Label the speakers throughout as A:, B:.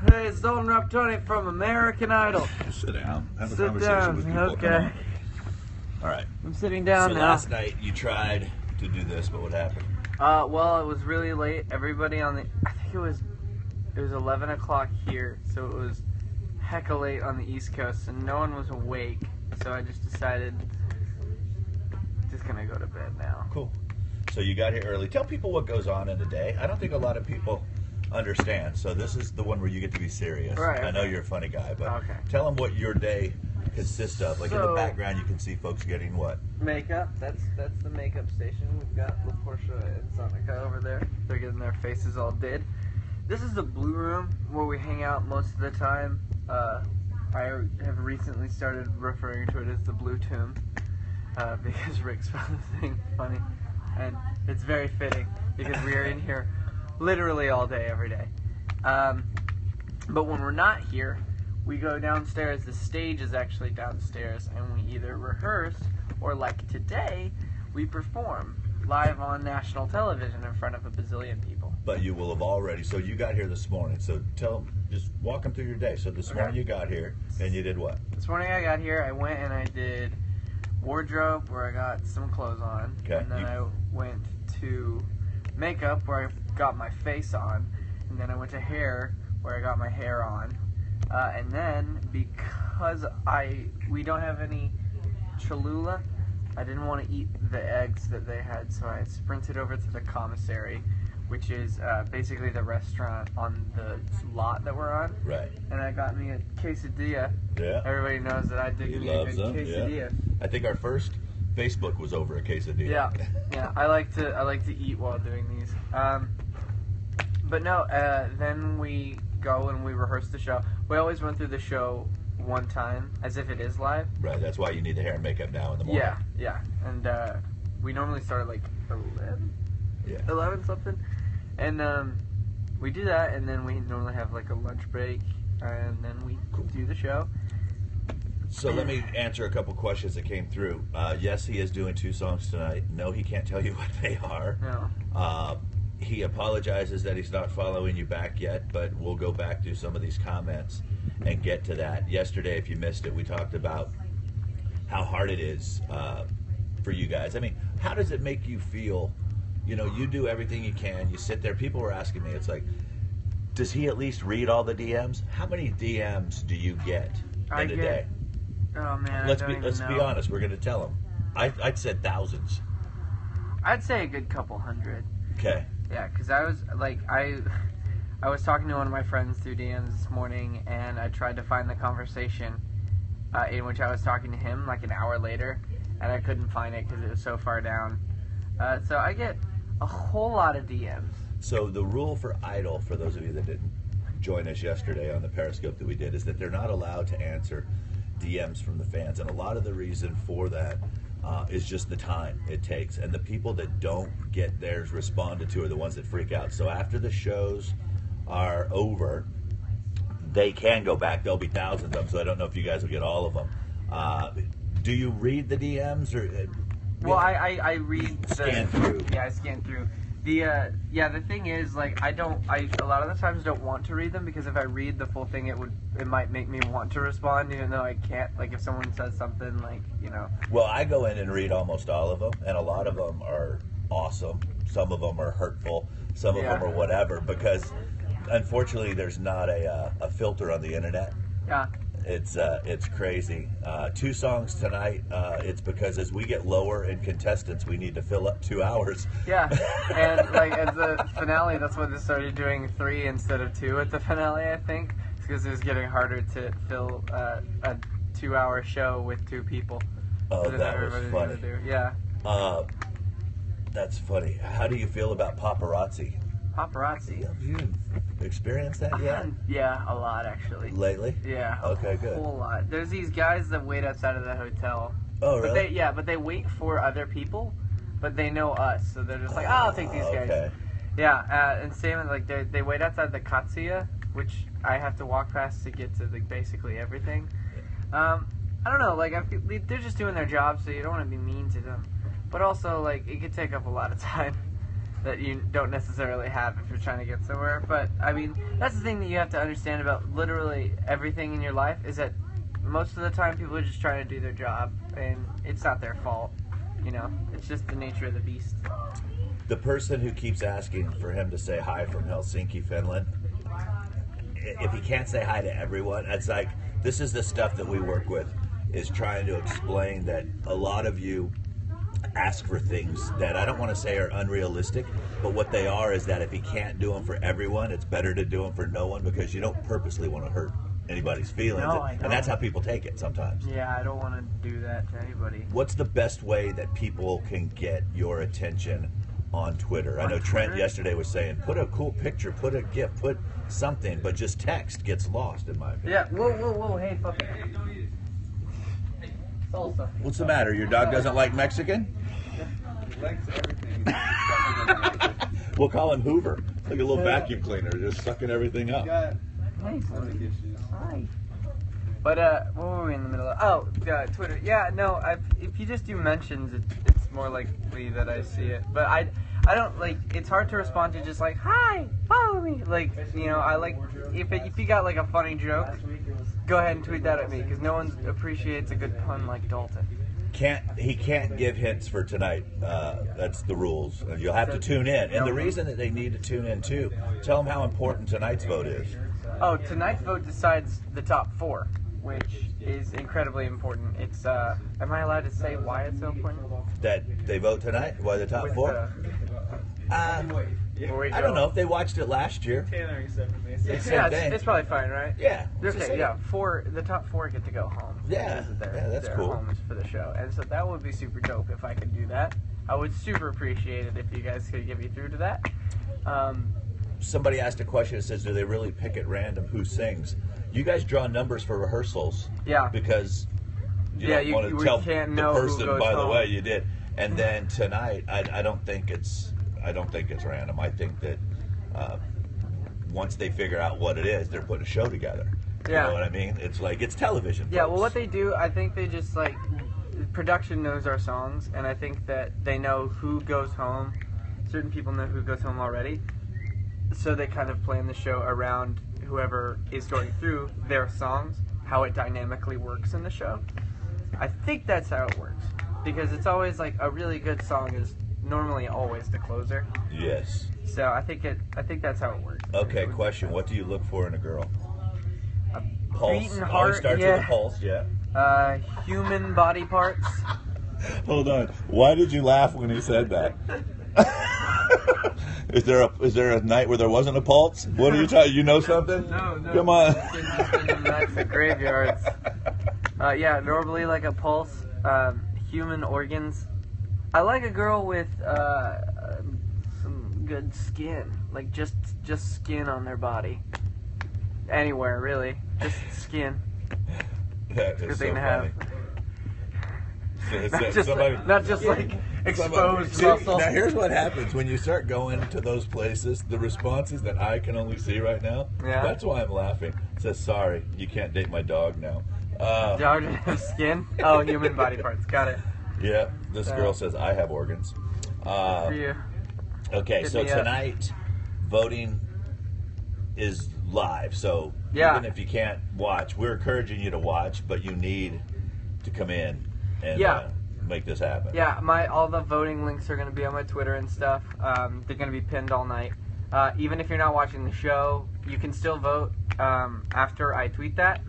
A: Hey, it's Dalton Rapattoni from American Idol.
B: Sit down. Have a
A: Sit
B: conversation
A: down.
B: with people.
A: Okay.
B: Come on. All right.
A: I'm sitting down
B: So
A: now.
B: last night you tried to do this, but what happened?
A: Well, it was really late. Everybody on the, I think it was 11 o'clock here, so it was hecka late on the East Coast, and no one was awake. So I just decided, just gonna go to bed now.
B: Cool. So you got here early. Tell people what goes on in the day. I don't think a lot of people understand. So this is the one where you get to be serious.
A: Right.
B: I know you're a funny guy, but
A: Okay.
B: tell them what your day consists of. Like in the background, you can see folks getting what?
A: Makeup. That's the makeup station. We've got LaPortia and Sonica over there. They're getting their faces all did. This is the blue room where we hang out most of the time. I have recently started referring to it as the Blue Tomb because Rick spelled the thing funny, and it's very fitting because we are in here literally all day, every day. But when we're not here, we go downstairs. The stage is actually downstairs, and we either rehearse or, like today, we perform live on national television in front of a bazillion people.
B: But you will have already. So you got here this morning. So tell them, just walk them through your day. So this morning you got here, and you did what?
A: This morning I got here, I went and I did wardrobe, where I got some clothes on.
B: Okay.
A: And then I went to makeup, where I got my face on. And then I went to hair, where I got my hair on. And then, because we don't have any Cholula, I didn't want to eat the eggs that they had, so I sprinted over to the commissary, which is basically the restaurant on the lot that we're on.
B: Right.
A: And I got me a quesadilla.
B: Yeah.
A: Everybody knows that I dig
B: He
A: me a
B: loves
A: good
B: them.
A: quesadilla.
B: Yeah. I think our first Facebook was over a quesadilla.
A: Yeah. I like to eat while doing these. But no, then we go and we rehearse the show. We always run through the show one time, as if it is live.
B: Right, that's why you need the hair and makeup now in the morning.
A: Yeah. And we normally start at like 11 something. And we do that, and then we normally have like a lunch break, and then we do the show.
B: So let me answer a couple questions that came through. Yes, he is doing 2 songs tonight. No, he can't tell you what they are.
A: No.
B: He apologizes that he's not following you back yet, but we'll go back to some of these comments and get to that. Yesterday, if you missed it, we talked about how hard it is for you guys. I mean, how does it make you feel? You know, you do everything you can. You sit there. People were asking me, it's like, does he at least read all the DMs? How many DMs do you get in a day?
A: Oh man,
B: Let's
A: I don't
B: be
A: even know.
B: honest. We're going to tell him. I'd said thousands.
A: I'd say a good couple hundred.
B: Okay.
A: Yeah, because I was like, I was talking to one of my friends through DMs this morning, and I tried to find the conversation in which I was talking to him like an hour later, and I couldn't find it because it was so far down. So I get a whole lot of DMs.
B: So the rule for Idol, for those of you that didn't join us yesterday on the Periscope that we did, is that they're not allowed to answer DMs from the fans, and a lot of the reason for that is just the time it takes, and the people that don't get theirs responded to are the ones that freak out. So after the shows are over, they can go back. There'll be thousands of them, so I don't know if you guys will get all of them. Do you read the DMs or?
A: Well, I read
B: Scan through.
A: Yeah, I scan through. The thing is, like, I a lot of the times don't want to read them, because if I read the full thing, it might make me want to respond, even though I can't. Like, if someone says something, like, you know.
B: Well, I go in and read almost all of them, and a lot of them are awesome. Some of them are hurtful. Some of them are whatever, because unfortunately there's not a filter on the internet.
A: Yeah.
B: It's crazy. 2 songs tonight. It's because as we get lower in contestants, we need to fill up 2 hours.
A: Yeah, and like at the finale, that's why they started doing 3 instead of 2 at the finale. I think it's because it was getting harder to fill a 2-hour show with 2 people.
B: Oh, that was funny.
A: Yeah.
B: That's funny. How do you feel about paparazzi?
A: Paparazzi.
B: Have you experienced that yet?
A: Yeah, a lot actually.
B: Lately?
A: Yeah.
B: Okay, good.
A: A whole lot. There's these guys that wait outside of the hotel.
B: Oh, really?
A: But they wait for other people, but they know us, so they're just like, I'll take these guys.
B: Okay.
A: Yeah, and same as like they wait outside the Katsuya, which I have to walk past to get to like basically everything. I don't know, like I feel they're just doing their job, so you don't want to be mean to them, but also like it could take up a lot of time. that you don't necessarily have if you're trying to get somewhere. But I mean, that's the thing that you have to understand about literally everything in your life is that most of the time people are just trying to do their job, and it's not their fault. You know, it's just the nature of the beast.
B: The person who keeps asking for him to say hi from Helsinki, Finland, if he can't say hi to everyone, it's like, this is the stuff that we work with, is trying to explain that a lot of you ask for things that I don't want to say are unrealistic, but what they are is that if he can't do them for everyone, it's better to do them for no one, because you don't purposely want to hurt anybody's feelings.
A: No, I don't.
B: And that's how people take it sometimes.
A: Yeah, I don't want to do that to anybody.
B: What's the best way that people can get your attention on Twitter? I know Trent yesterday was saying, put a cool picture, put a GIF, put something, but just text gets lost, in my opinion.
A: Yeah, whoa, hey, fuck it. Salsa.
B: What's the matter? Your dog doesn't like Mexican?
A: He likes everything.
B: We'll call him Hoover. Like a little vacuum cleaner, just sucking everything up.
A: Nice. Hi. But what were we in the middle of? Oh, Twitter. Yeah, no. If you just do mentions, it's more likely that I see it. But I don't like. It's hard to respond to just like, hi, follow me. Like, you know, I like if you got like a funny joke, go ahead and tweet that at me, because no one appreciates a good pun like Dalton.
B: He can't give hints for tonight. That's the rules. You'll have to tune in. And the reason that they need to tune in too, tell them how important tonight's vote is.
A: Oh, tonight's vote decides the top 4, which is incredibly important. It's am I allowed to say why it's so important?
B: That they vote tonight? Why the top 4? I don't know if they watched it last year.
A: It's probably fine, right?
B: Yeah.
A: Okay, yeah. The top 4 get to go home.
B: Yeah, that's
A: their
B: cool.
A: homes for the show, and so that would be super dope if I could do that. I would super appreciate it if you guys could get me through to that.
B: Somebody asked a question that says, do they really pick at random who sings? You guys draw numbers for rehearsals.
A: Yeah.
B: Because you don't want to tell the person, by the way, you did. And then tonight, I don't think it's random. I think that once they figure out what it is, they're putting a show together.
A: Yeah.
B: You know what I mean? It's like, it's television.
A: Yeah,
B: folks.
A: well, what they do, I think they just like, production knows our songs, and I think that they know who goes home. Certain people know who goes home already. So they kind of plan the show around whoever is going through their songs, how it dynamically works in the show. I think that's how it works, because it's always like a really good song is normally always the closer.
B: Yes.
A: So I think that's how it works.
B: Okay, question. What do you look for in a girl?
A: A
B: Pulse.
A: beating heart.
B: Always starts with a pulse, yeah.
A: Human body parts.
B: Hold on. Why did you laugh when he said that? Is there a night where there wasn't a pulse? What are you talking? You know something?
A: No.
B: Come on.
A: That's the graveyards. Yeah, normally like a pulse, human organs. I like a girl with some good skin, like just skin on their body. Anywhere really, just skin.
B: That
A: Good
B: is
A: thing
B: so
A: to have.
B: funny.
A: Not just like exposed muscle.
B: Now here's what happens when you start going to those places. The responses that I can only see right now.
A: Yeah.
B: That's why I'm laughing. It says, sorry, you can't date my dog now.
A: Dog doesn't have skin? Oh, human body parts. Got it.
B: Yeah, this girl says I have organs.
A: For you.
B: Okay,
A: Hit
B: so
A: me up.
B: tonight voting is live. So
A: Yeah.
B: even if you can't watch, we're encouraging you to watch, but you need to come in and make this happen.
A: Yeah, all the voting links are going to be on my Twitter and stuff. They're going to be pinned all night. Even if you're not watching the show, you can still vote after I tweet that.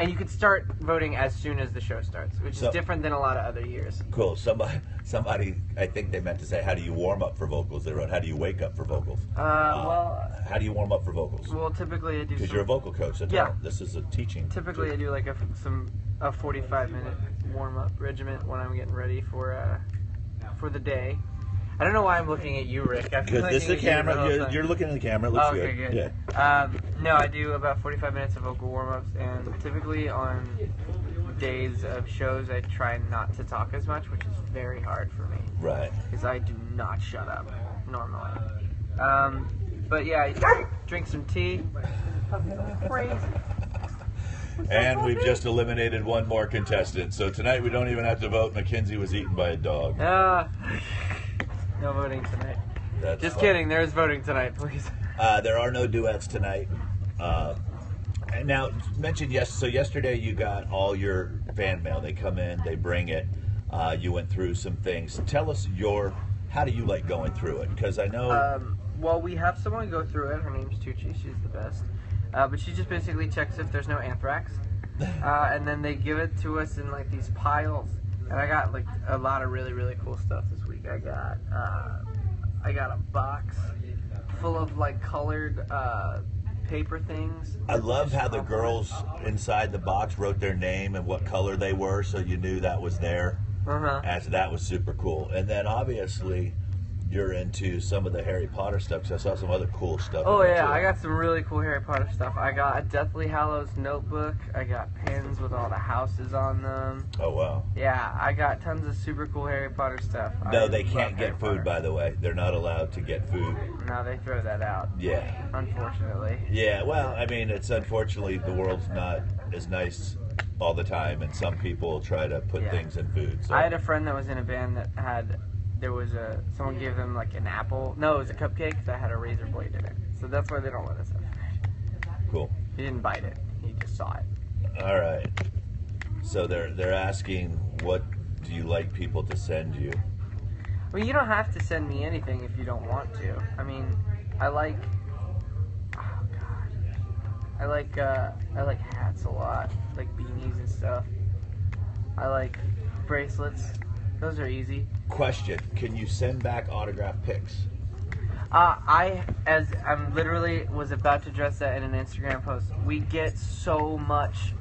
A: And you can start voting as soon as the show starts, which is different than a lot of other years.
B: Cool. Somebody, I think they meant to say, how do you warm up for vocals? They wrote, how do you wake up for vocals?
A: Well,
B: how do you warm up for vocals?
A: Well, typically I do.
B: Because you're a vocal coach. So this is a teaching.
A: Typically I do like a 45-minute warm-up regimen when I'm getting ready for the day. I don't know why I'm looking at you, Rick.
B: Because this is the camera. You're looking at the camera. It looks
A: okay,
B: good.
A: Yeah. No, I do about 45 minutes of vocal warm-ups, and typically on days of shows, I try not to talk as much, which is very hard for me.
B: Right.
A: Because I do not shut up normally. But yeah, I drink some tea. Crazy.
B: And we've just eliminated one more contestant. So tonight we don't even have to vote. Mackenzie was eaten by a dog.
A: No voting tonight.
B: That's
A: Just
B: fun.
A: kidding. There is voting tonight, please.
B: There are no duets tonight. And now, mention so yesterday you got all your fan mail. They come in, they bring it. You went through some things. Tell us how do you like going through it? Because I know.
A: Well, we have someone go through it. Her name's Tucci. She's the best. But she just basically checks if there's no anthrax. And then they give it to us in like these piles. And I got like a lot of really, really cool stuff this week. I got a box full of like colored paper things.
B: I love how the girls inside the box wrote their name and what color they were, so you knew that was there. As that was super cool. And then obviously you're into some of the Harry Potter stuff, because I saw some other cool stuff.
A: Oh yeah, I got some really cool Harry Potter stuff. I got a Deathly Hallows notebook. I got pins with all the houses on them.
B: Oh wow.
A: Yeah, I got tons of super cool Harry Potter stuff.
B: No, they can't get food, by the way. They're not allowed to get food.
A: No, they throw that out.
B: Yeah.
A: Unfortunately.
B: Yeah, well, I mean, it's unfortunately the world's not as nice all the time, and some people try to put things in food. So.
A: I had a friend that was in a band that had, someone gave them like an apple. No, it was a cupcake that had a razor blade in it. So that's why they don't let us have food.
B: Cool.
A: He didn't bite it. He just saw it.
B: All right. So they're asking, what do you like people to send you?
A: Well, you don't have to send me anything if you don't want to. I mean, I like hats a lot, like beanies and stuff. I like bracelets. Those are easy.
B: Question: can you send back autograph pics?
A: I'm literally was about to address that in an Instagram post. We get so much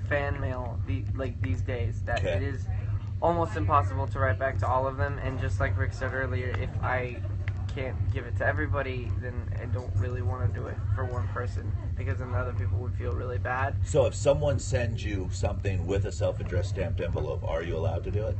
A: fan mail these days that it is almost impossible to write back to all of them. And just like Rick said earlier, if I can't give it to everybody, then I don't really want to do it for one person, because then other people would feel really bad.
B: So if someone sends you something with a self-addressed stamped envelope, are you allowed to do it?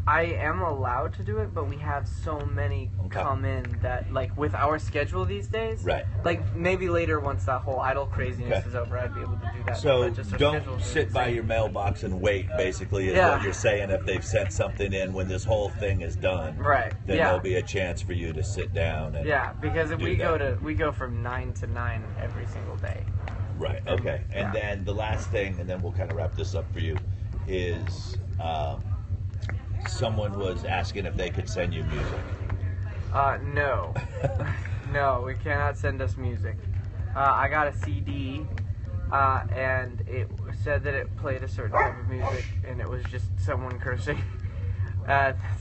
A: I am allowed to do it, but we have so many come in that, like, with our schedule these days,
B: right?
A: Like, maybe later once that whole idle craziness is over, I'd be able to do that.
B: So don't sit by your mailbox and wait, basically, is what you're saying. If they've sent something in when this whole thing is done,
A: right?
B: Then there'll be a chance for you to sit down and
A: because we go from 9 to 9 every single day.
B: Right. Okay. And then the last thing, and then we'll kind of wrap this up for you, is someone was asking if they could send you music.
A: No. No, we cannot send us music. I got a CD, and it said that it played a certain type of music, and it was just someone cursing.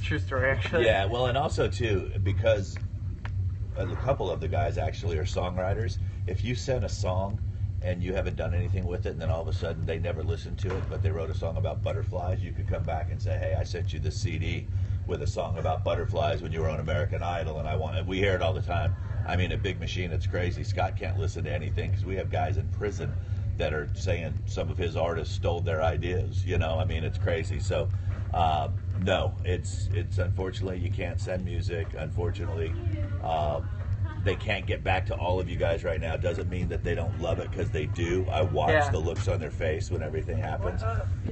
A: True story, actually.
B: Yeah, well, and also, too, because a couple of the guys actually are songwriters, if you send a song and you haven't done anything with it, and then all of a sudden they never listened to it, but they wrote a song about butterflies, you could come back and say, hey, I sent you this CD with a song about butterflies when you were on American Idol, and we hear it all the time. I mean, at Big Machine, it's crazy. Scott can't listen to anything because we have guys in prison that are saying some of his artists stole their ideas. You know, I mean, it's crazy. So, no, it's unfortunately you can't send music. Unfortunately, they can't get back to all of you guys right now. Doesn't mean that they don't love it, because they do. I watch the looks on their face when everything happens.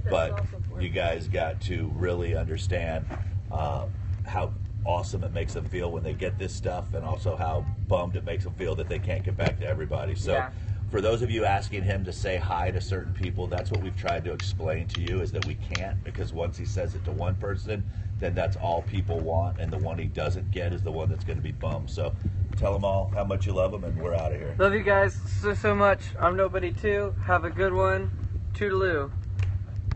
B: But you guys got to really understand how awesome it makes them feel when they get this stuff, and also how bummed it makes them feel that they can't get back to everybody. So for those of you asking him to say hi to certain people, that's what we've tried to explain to you, is that we can't, because once he says it to one person, then that's all people want, and the one he doesn't get is the one that's going to be bummed. So tell them all how much you love them, and we're out of here.
A: Love you guys so much. I'm Nobody Too. Have a good one. Toodaloo.